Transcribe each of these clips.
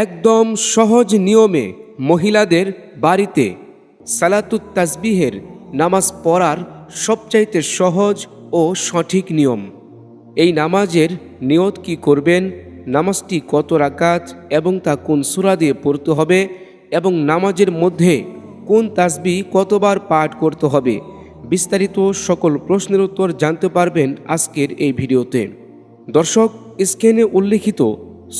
একদম সহজ নিয়মে মহিলাদের বাড়িতে সালাতুত তাসবিহের নামাজ পড়ার সবচাইতে সহজ ও সঠিক নিয়ম। এই নামাজের নিয়ত কি করবেন, নামাজটি কত রাকাত এবং তা কোন সূরা দিয়ে পড়তে হবে এবং নামাজের মধ্যে কোন তাসবিহ কতবার পাঠ করতে হবে, বিস্তারিত সকল প্রশ্নের উত্তর জানতে পারবেন আজকের এই ভিডিওতে। দর্শক, স্ক্রিনে উল্লিখিত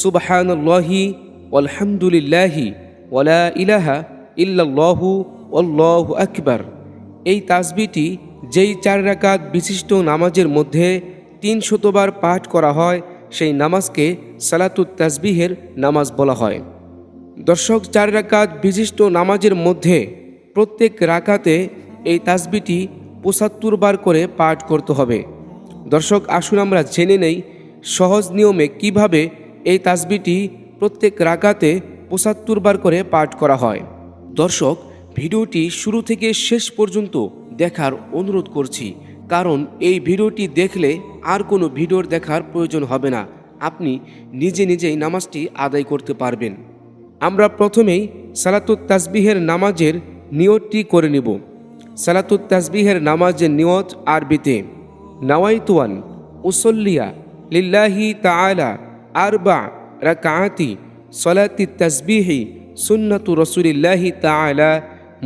সুবহানাল্লাহি আলহামদুলিল্লাহি ওয়ালা ইলাহা ইল্লাল্লাহু আল্লাহু আকবার এই তাসবিহটি যেই 4 রাকাত বিশিষ্ট নামাজের মধ্যে 300 বার পাঠ করা হয় সেই নামাজকে সালাতুত তাসবিহের নামাজ বলা হয়। দর্শক, 4 রাকাত বিশিষ্ট নামাজের মধ্যে প্রত্যেক রাকাতে এই তাসবিহটি 75 বার করে পাঠ করতে হবে। দর্শক, আসুন আমরা জেনে নেই সহজ নিয়মে কিভাবে এই তাসবিহটি প্রত্যেক রাকাতে 75 বার করে পাঠ করা হয়। দর্শক, ভিডিওটি শুরু থেকে শেষ পর্যন্ত দেখার অনুরোধ করছি, কারণ এই ভিডিওটি দেখলে আর কোনো ভিডিওর দেখার প্রয়োজন হবে না, আপনি নিজে নিজেই নামাজটি আদায় করতে পারবেন। আমরা প্রথমেই সালাতুত তাসবিহের নামাজের নিয়তটি করে নেব। সালাতুত তাসবিহের নামাজের নিয়ত আরবিতে নাওয়াইতুয়ান উসল্লিয়া লিল্লাহি তাআলা আরবা রাকাআতি সালাতি তাসবিহি সুন্নাতু রাসূলিল্লাহি তাআলা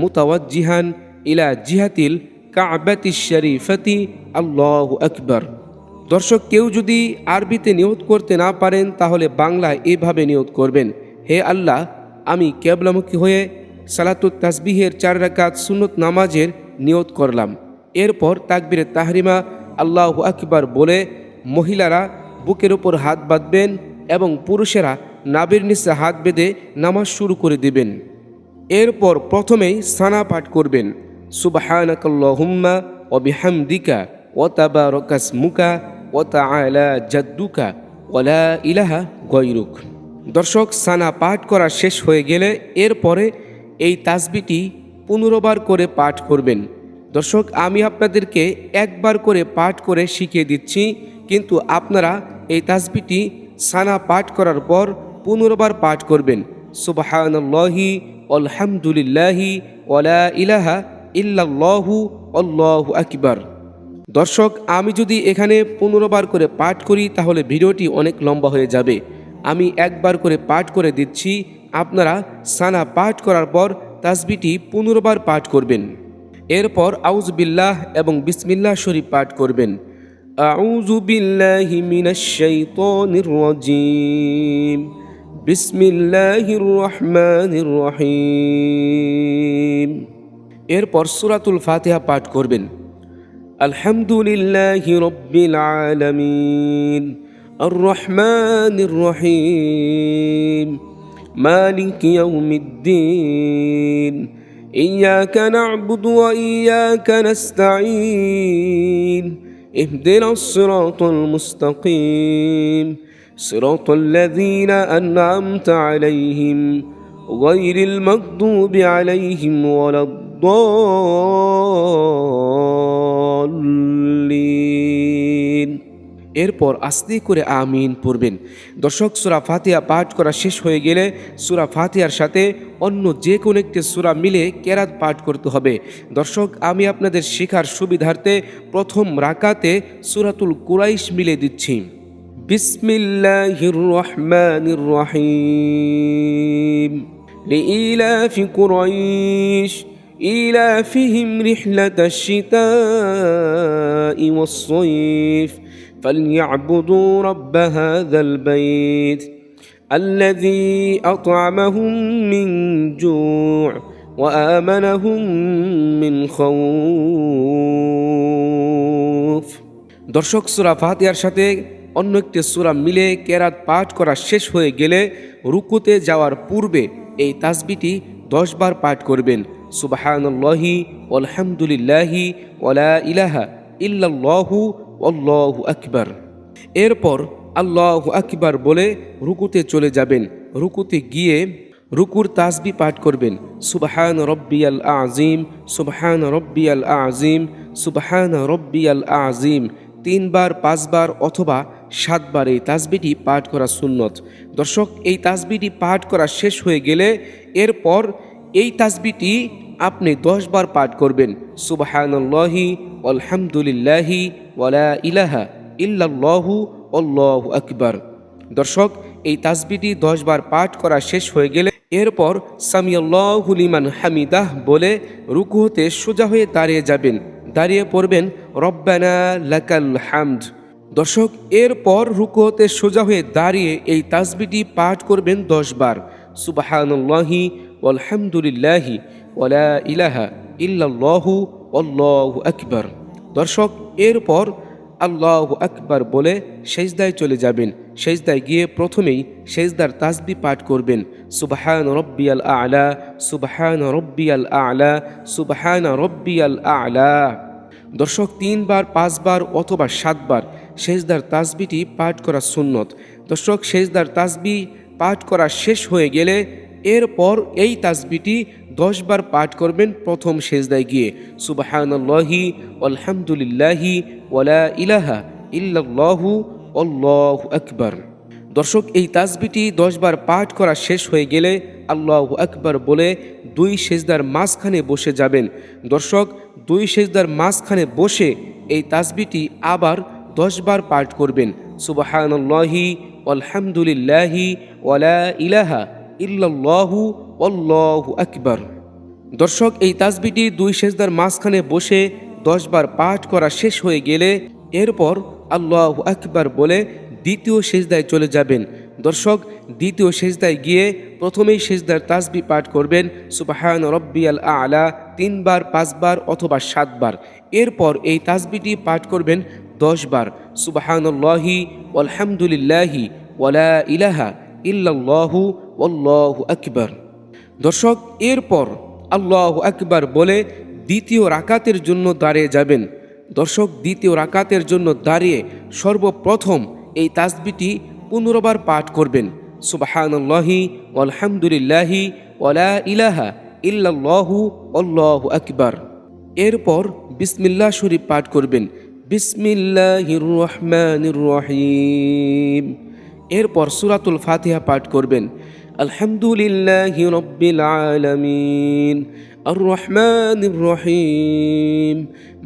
মুতাওয়াজ্জিহান ইলা জিহাতিল কাবাতি শরীফাতি আল্লাহু আকবার। দর্শক, কেউ যদি আরবিতে নিয়ত করতে না পারেন তাহলে বাংলায় এভাবে নিয়ত করবেন: হে আল্লাহ, আমি কিবলামুখী হয়ে সালাতুত তাসবিহের 4 রাকাত সুন্নত নামাজের নিয়ত করলাম। এরপর তাকবীরে তাহরিমা আল্লাহু আকবার বলে মহিলারা বুকের উপর হাত বাঁধবেন এবং পুরুষেরা নাভির নিচে হাত বেঁধে নামাজ শুরু করে দিবেন। এরপর প্রথমেই সানা পাঠ করবেন: সুবহানাকাল্লাহুম্মা ওয়া বিহামদিকা ওয়া তাবারাকাসমুকা ওয়া তাআলা জাদ্দুকা ওয়া লা ইলাহা গায়রুক। দর্শক, সানা পাঠ করা শেষ হয়ে গেলে এরপরে এই তাসবিহটি 15 বার করে পাঠ করবেন। দর্শক, আমি আপনাদেরকে একবার করে পাঠ করে শিখিয়ে দিচ্ছি, কিন্তু আপনারা এই তাসবিহটি সানা পাঠ করার পর 15 বার পাঠ করবেন: সুবহানাল্লাহি আলহামদুলিল্লাহি ওয়ালা ইলাহা ইল্লাল্লাহু আল্লাহু আকবার। দর্শক, আমি যদি এখানে 15 বার করে পাঠ করি তাহলে ভিডিওটি অনেক লম্বা হয়ে যাবে। আমি একবার করে পাঠ করে দিচ্ছি, আপনারা সানা পাঠ করার পর তাসবিহটি 15 বার পাঠ করবেন। এরপর আউযু বিল্লাহ এবং বিসমিল্লাহ শরীফ পাঠ করবেন: আউযু বিল্লাহি মিনাশ শাইতানির রাজীম, বিসমিল্লাহির রহমানির রহিম। এরপর সূরাতুল ফাতিহা পাঠ করবেন: আলহামদুলিল্লাহি রাব্বিল আলামিন, আর রহমানির রহিম, মালিকি ইয়াউমিদ্দিন, ইয়াকা না'বুদু ওয়া ইয়াকা নাস্তাঈন, ইহদিনাস সিরাতাল মুস্তাকিম, সিরাতাল লাযীনা আন'আমতা আলাইহিম গায়রিল মাগদুবি আলাইহিম ওয়ালাদ-দাল্লিন। এরপর আস্তে করে আমিন পড়বেন। দর্শক, সূরা ফাতিহা পাঠ করা শেষ হয়ে গেলে সূরা ফাতিহার সাথে অন্য যে কোনো একটি সূরা মিলে কেরাত পাঠ করতে হবে। দর্শক, আমি আপনাদের শেখার সুবিধার্থে প্রথম রাকাতে সূরাতুল কুরাইশ মিলে দিচ্ছি: বিসমিল্লাহির রহমানির রহিম, লিইলাফি কুরাইশ ইলাফিহিম রিহলাতাশ শিতাই ওয়াস-সাইফ فليعبدوا رب هذا البيت الذي أطعمهم من جوع وآمنهم من خوف। দর্শক, সূরা ফাতিহার সাথে অন্য একটি সূরা মিলে কেরাত পাঠ করা শেষ হয়ে গেলে রুকুতে যাওয়ার পূর্বে এই তাসবিহটি 10 বার পাঠ করবেন: সুবহানাল্লাহি আলহামদুলিল্লাহি ওয়ালা ইলাহা ইল্লাল্লাহু আল্লাহু আকবার। এরপর আল্লাহু আকবার বলে রুকুতে চলে যাবেন। রুকুতে গিয়ে রুকুর তাসবিহ পাঠ করবেন: সুবহান রব্বিয়াল আযীম, সুবহান রব্বিয়াল আযীম, সুবহান রব্বিয়াল আযীম 3 বার, 5 বার অথবা 7বার এই তাসবিহটি পাঠ করা সুন্নত। দর্শক, এই তাসবিহটি পাঠ করা শেষ হয়ে গেলে এরপর এই তাসবিহটি আপনি 10 বার পাঠ করবেন। সুবহানাল্লাহি আলহামদুলিল্লাহি ওয়ালা ইলাহা ইল্লাল্লাহু আল্লাহু আকবার। দর্শক, এই তাসবিহটি 10 বার পাঠ করা শেষ হয়ে গেলে এরপর সামিয়াল্লাহু লিমান হামিদাহ বলে রুকু হতে সোজা হয়ে দাঁড়িয়ে যাবেন। দাঁড়িয়ে পড়বেন রব্বানা লাকাল হামদ। দর্শক, এরপর রুকু হতে সোজা হয়ে দাঁড়িয়ে এই তাসবিহটি পাঠ করবেন 10 বার। সুবহানাল্লাহি আলহামদুলিল্লাহি ওয়ালা ইলাহা ইল্লাল্লাহু আল্লাহু আকবার। দর্শক, এরপর আল্লাহু আকবার বলে সেজদায় চলে যাবেন। সেজদায় গিয়ে প্রথমেই সেজদার তাসবিহ পাঠ করবেন। সুবহান রব্বিয়াল আ'লা, সুবহান রব্বিয়াল আ'লা, সুবহান রব্বিয়াল আ'লা। দর্শক, 3 বার, 5 বার অথবা 7 বার সেজদার তাসবিহটি পাঠ করা সুন্নত। দর্শক, সেজদার তাসবিহ পাঠ করা শেষ হয়ে গেলে এরপর এই তাসবিহটি 10 বার পাঠ করবেন প্রথম সেজদায় গিয়ে। সুবহানাল্লাহি আলহামদুলিল্লাহি ওয়ালা ইলাহা ইল্লাল্লাহু আল্লাহু আকবার। দর্শক, এই তাসবিহটি 10 বার পাঠ করা শেষ হয়ে গেলে আল্লাহু আকবার বলে 2 সেজদার মাঝখানে বসে যাবেন। দর্শক, 2 সেজদার মাঝখানে বসে এই তাসবিহটি আবার 10 বার পাঠ করবেন। সুবহানাল্লাহি আলহামদুলিল্লাহি ওয়ালা ইলাহা ইল্লাল্লাহু আল্লাহু আকবার। দর্শক, এই তাসবিহটি 2 সেজদার মাঝখানে বসে 10 বার পাঠ করা শেষ হয়ে গেলে এরপর আল্লাহু আকবার বলে দ্বিতীয় সেজদায় চলে যাবেন। দর্শক, দ্বিতীয় সেজদায় গিয়ে প্রথমেই সেজদার তাসবিহ পাঠ করবেন সুবহান রব্বিয়াল আ'লা 3 বার, 5 বার অথবা 7 বার। এরপর এই তাসবিহটি পাঠ করবেন 10 বার। সুবহানাল্লাহি আলহামদুলিল্লাহি ওয়ালা ইলাহা ইল্লাল্লাহু আল্লাহু আকবার। দর্শক, এরপর আল্লাহু আকবার বলে দ্বিতীয় রাকাতের জন্য দাঁড়িয়ে যাবেন। দর্শক, দ্বিতীয় রাকাতের জন্য দাঁড়িয়ে সর্বপ্রথম এই তাসবিহটি 15 বার পাঠ করবেন। সুবহানাল্লাহি আলহামদুলিল্লাহি ওয়ালা ইলাহা ইল্লাল্লাহু আল্লাহু আকবার। এরপর বিসমিল্লাহ শরীফ পাঠ করবেন। বিসমিল্লাহির রহমানির রহিম। এরপর সূরাতুল ফাতিহা পাঠ করবেন। আলহামদুলিল্লাহি রাব্বিল আলামিন আর রহমানির রহিম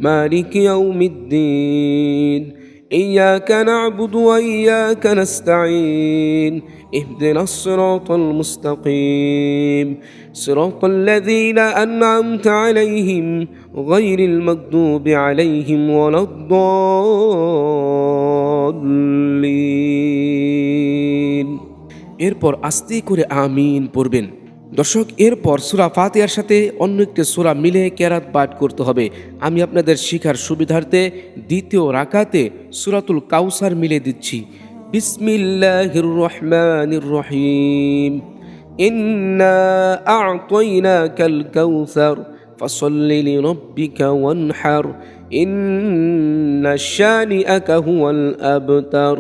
মালিকি ইয়াউমিদ্দিন ইয়্যাকা না'বুদু ওয়া ইয়্যাকা নাস্তাঈন ইহদিনাস সিরাতাল মুস্তাকিম সিরাতাল লাযীনা আন'আমতা আলাইহিম গায়রিল মাগদুবি আলাইহিম ওয়ালাদ-দাল্লিন। এরপর আস্তে করে আমিন পড়বেন। দর্শক, এরপর সূরা ফাতিহার সাথে অন্য একটি সূরা মিলে কেরাত পাঠ করতে হবে। আমি আপনাদের শিখার সুবিধার্থে দ্বিতীয় রাকাতে সূরাতুল কাউসার মিলে দিচ্ছি। বিসমিল্লাহির রহমানির রহিম ইন্না আ'তাইনাকাল কাউসার ফাসাল্লি লিরাব্বিকা ওয়ানহার ইন্নাশ শানিআকা হুয়াল আবতার।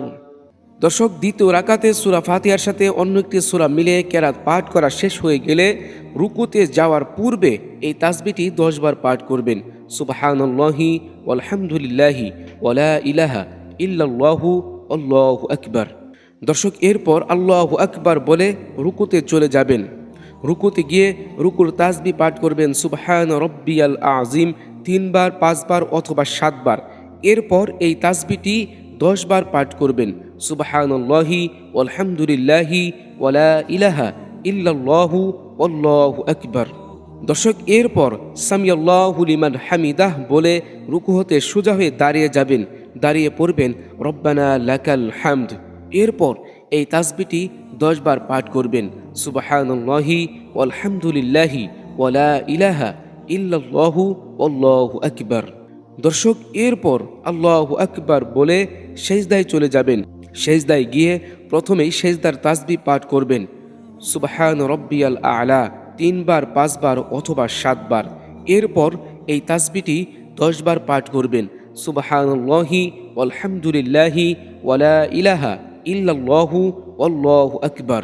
দর্শক, দ্বিতীয় রাকাতে সূরা ফাতিহার সাথে অন্য একটি সূরা মিলে কেরাত পাঠ করা শেষ হয়ে গেলে রুকুতে যাওয়ার পূর্বে এই তাসবিহটি 10 বার পাঠ করবেন। সুবহানাল্লাহি আলহামদুলিল্লাহি ওয়ালা ইলাহা ইল্লাল্লাহু আল্লাহু আকবার। দর্শক, এরপর আল্লাহু আকবার বলে রুকুতে চলে যাবেন। রুকুতে গিয়ে রুকুর তাসবিহ পাঠ করবেন সুবহান রব্বিয়াল আযীম 3 বার, 5 বার অথবা 7 বার। এরপর এই তাসবিহটি 10 বার পাঠ করবেন। সুবহানাল্লাহি আলহামদুলিল্লাহি ওয়ালা ইলাহা ইল্লাল্লাহু আল্লাহু আকবার। দর্শক, এরপর সামিয়াল্লাহু লিমান হামিদাহ বলে রুকু হতে সোজা হয়ে দাঁড়িয়ে যাবেন। দাঁড়িয়ে পড়বেন রব্বানা লাকাল হামদ। এরপর এই তাসবিহটি 10 বার পাঠ করবেন। সুবহানাল্লাহি আলহামদুলিল্লাহি ওয়ালা ইলাহা ইল্লাল্লাহু আল্লাহু আকবার। দর্শক, এরপর আল্লাহু আকবার বলে সেজদায় চলে যাবেন। সেজদায় গিয়ে প্রথমেই সেজদার তাসবিহ পাঠ করবেন। সুবহান রব্বিয়াল আ'লা 3 বার, 5 বার অথবা 7 বার। এরপর এই তাসবিহটি 10 বার পাঠ করবেন। সুবহানাল্লাহি আলহামদুলিল্লাহি ওয়ালা ইলাহা ইল্লাল্লাহু আল্লাহু আকবার।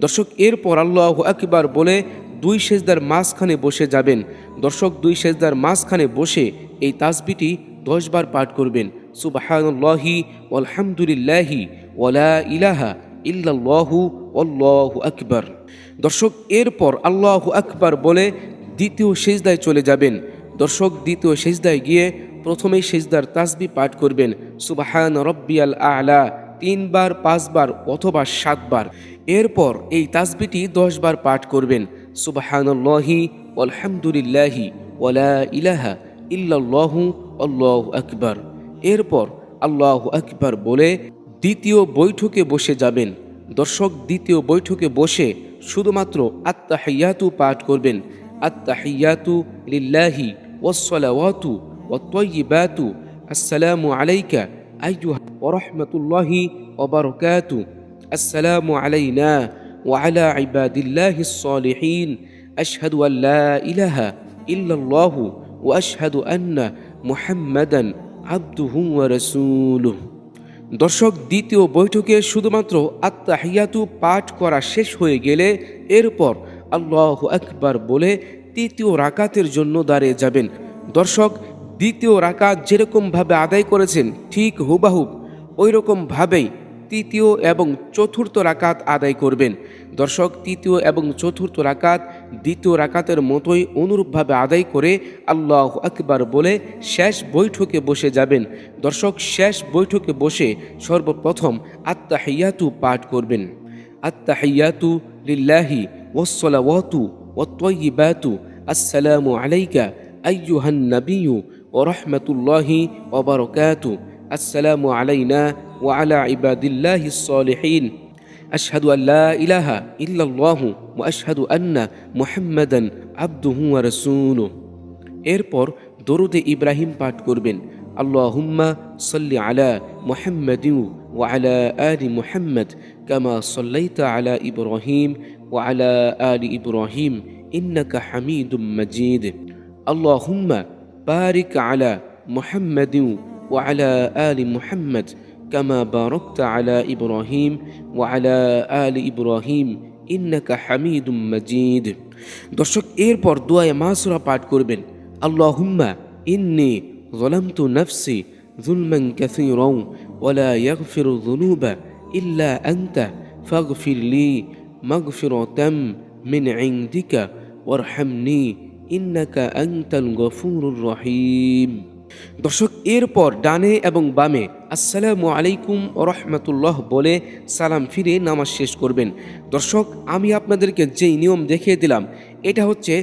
দর্শক, এরপর আল্লাহু আকবার বলে 2 সেজদার মাঝখানে বসে যাবেন। দর্শক, 2 সেজদার মাঝখানে বসে এই তাসবিহটি 10 বার পাঠ করবেন। সুবহানাল্লাহি ওয়ালহামদুলিল্লাহি ওয়ালা ইলাহা ইল্লাল্লাহু আল্লাহু আকবার। দর্শক, এরপর আল্লাহু আকবার বলে দ্বিতীয় সিজদায় চলে যাবেন। দর্শক, দ্বিতীয় সিজদায় গিয়ে প্রথমেই সিজদার তাসবিহ পাঠ করবেন সুবহান রব্বিয়াল আ'লা 3 বার, 5 বার অথবা 7 বার। এরপর এই তাসবিহটি 10 বার পাঠ করবেন সুবহানাল্লাহি ওয়ালহামদুলিল্লাহি ওয়ালা ইলাহা ইল্লাল্লাহু আল্লাহু আকবার। এরপর আল্লাহু আকবার বলে দ্বিতীয় বৈঠকে বসে যাবেন। দর্শক, দ্বিতীয় বৈঠকে বসে শুধুমাত্র আত্তাহিয়াতু পাঠ করবেন। আত্তাহিয়াতু লিল্লাহি ওয়াসসালাওয়াতু ওয়াত-তাইয়্যিবাতু আসসালামু আলাইকা আইয়ুহা ওয়া রাহমাতুল্লাহি ওয়া বারাকাতু আসসালামু আলাইনা ওয়া আলা ইবাদিল্লাহিস সালিহিন আশহাদু আল লা ইলাহা ইল্লাল্লাহু ওয়া আশহাদু আন্না মুহাম্মাদান আবদুহু ওয়া রাসূলুহু। দর্শক, দ্বিতীয় বৈঠকে শুধুমাত্র আত্তাহিয়াতু পাঠ করা শেষ হয়ে গেলে এরপর আল্লাহু আকবার বলে তৃতীয় রাকাতের জন্য দাঁড়িয়ে যাবেন। দর্শক, দ্বিতীয় রাকাত যেরকমভাবে আদায় করেছেন ঠিক হুবাহুব ওই রকমভাবেই তৃতীয় এবং চতুর্থ রাকাত আদায় করবেন। দর্শক, তৃতীয় এবং চতুর্থ রাকাত দ্বিতীয় রাকাতের মতোই অনুরূপভাবে আদায় করে আল্লাহু আকবার বলে শেষ বৈঠকে বসে যাবেন। দর্শক, শেষ বৈঠকে বসে সর্বপ্রথম আত্তাহিয়াতু পাঠ করবেন। আত্তাহিয়াতু লিল্লাহি ওয়াসসালাওয়াতু ওয়াত-তাইয়্যিবাতু আসসালামু আলাইকা আইয়ুহান নাবিয়্যু ওয়া রাহমাতুল্লাহি ওয়া বারাকাতু আসসালামু আলাইনা ওয়া আলা ইবাদিল্লাহিস সালিহিন আশহাদু আল লা ইলাহা ইল্লাল্লাহু ওয়া আশহাদু আন্না মুহাম্মাদান আবদুহু ওয়া রাসূলুহু। এরপর দরুদে ইব্রাহিম পাঠ করবেন। আল্লাহুম্মা সাল্লি আলা মুহাম্মাদিন ওয়া আলা আলি মুহাম্মাদ কামা সাল্লাইতা আলা ইব্রাহিম ওয়া আলা আলি ইব্রাহিম ইন্নাকা হামিদুম মাজিদ। আল্লাহুম্মা বারিক আলা মুহাম্মাদিন ওয়া আলা আলি মুহাম্মাদ কামা বারাকতা আলা ইব্রাহিম ওয়া আলা আলি ইব্রাহিম ইন্নাকা হামিদুম মাজিদ। দর্শক, এরপর দুআয়ে মাসুরা পাঠ করবেন। আল্লাহুম্মা ইন্নী যালামতু নাফসি যুলমান কাসীরান ওয়া লা ইয়াগফিরু যুনুবা ইল্লা আনতা ফাগফির লি মাগফিরাতাম মিন ইনদিকা ওয়ারহামনি ইন্নাকা আনতাল গফুরুর রহিম। দর্শক, এরপর ডানে এবং বামে আসসালামু আলাইকুম ওয়া রাহমাতুল্লাহ বলে সালাম ফিরে নামাজ শেষ করবেন। দর্শক, আমি আপনাদেরকে যেই নিয়ম দেখিয়ে দিলাম এটা হচ্ছে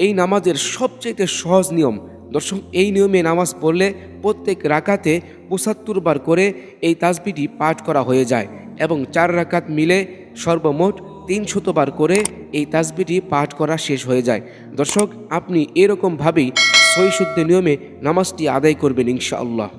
এই নামাজের সবচেয়ে সহজ নিয়ম। দর্শক, এই নিয়মে নামাজ পড়লে প্রত্যেক রাকাতে ৭৫ বার করে এই তাসবিহটি পাঠ করা হয়ে যায় এবং 4 রাকাত মিলে সর্বমোট ৩০০ বার করে এই তাসবিহটি পাঠ করা শেষ হয়ে যায়। দর্শক, আপনি এরকমভাবেই সহিশুদ্ধ নিয়মে নামাজটি আদায় করবেন ইনশাআল্লাহ।